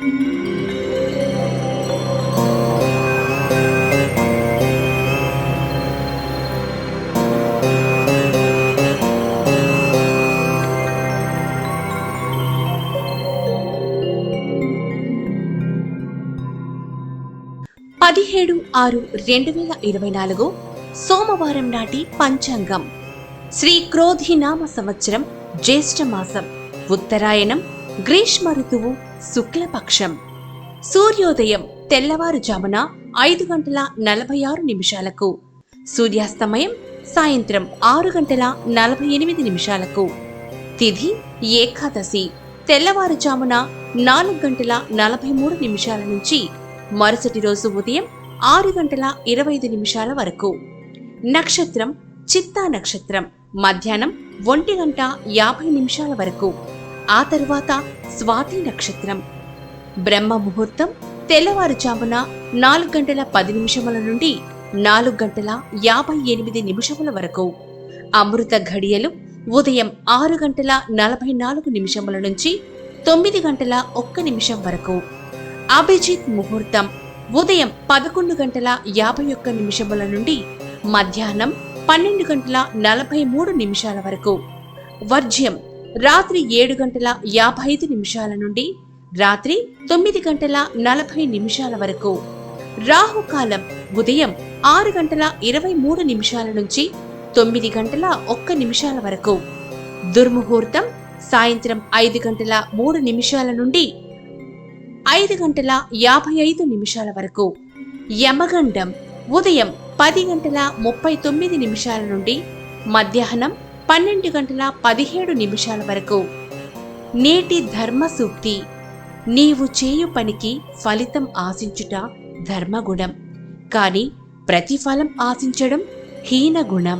17/6/2024 సోమవారం నాటి పంచాంగం. శ్రీ క్రోధినామ సంవత్సరం జ్యేష్ఠమాసం, ఉత్తరాయణం, గ్రీష్మ ఋతువు, శుక్లపక్షం. సూర్యోదయం తెల్లవారుజామున 5:46 సూర్యాస్తమయం సాయంత్రం 6:48. తిథి ఏకాదశి తెల్లవారుజామున 4:43 నుంచి మరుసటి రోజు ఉదయం 6:25 వరకు. నక్షత్రం చిత్తా నక్షత్రం మధ్యాహ్నం 1:50 వరకు. ఆ తరువాత స్వాతి నక్షత్రం. బ్రహ్మ ముహూర్తం తెల్లవారుజామున 4:10 నుండి 4:58 వరకు. అమృత ఘడియలు ఉదయం 6:44 నుంచి 9:01 వరకు. అభిజిత్ ముహూర్తం ఉదయం 11:51 నుండి మధ్యాహ్నం 12:43 వరకు. వర్జ్యం రాత్రి 7:55 నుండి రాత్రి 9:40 వరకు. రాహుకాలం ఉదయం 6:23 నుంచి 9:01 వరకు. దుర్ముహూర్తం సాయంత్రం 5:03 నుండి 5:55 వరకు. యమగండం ఉదయం 10:39 నుండి మధ్యాహ్నం 12:17 వరకు. నేటి ధర్మ సూక్తి: నీవు చేయు పనికి ఫలితం ఆశించుట ధర్మగుణం, కాని ప్రతిఫలం ఆశించడం హీనగుణం.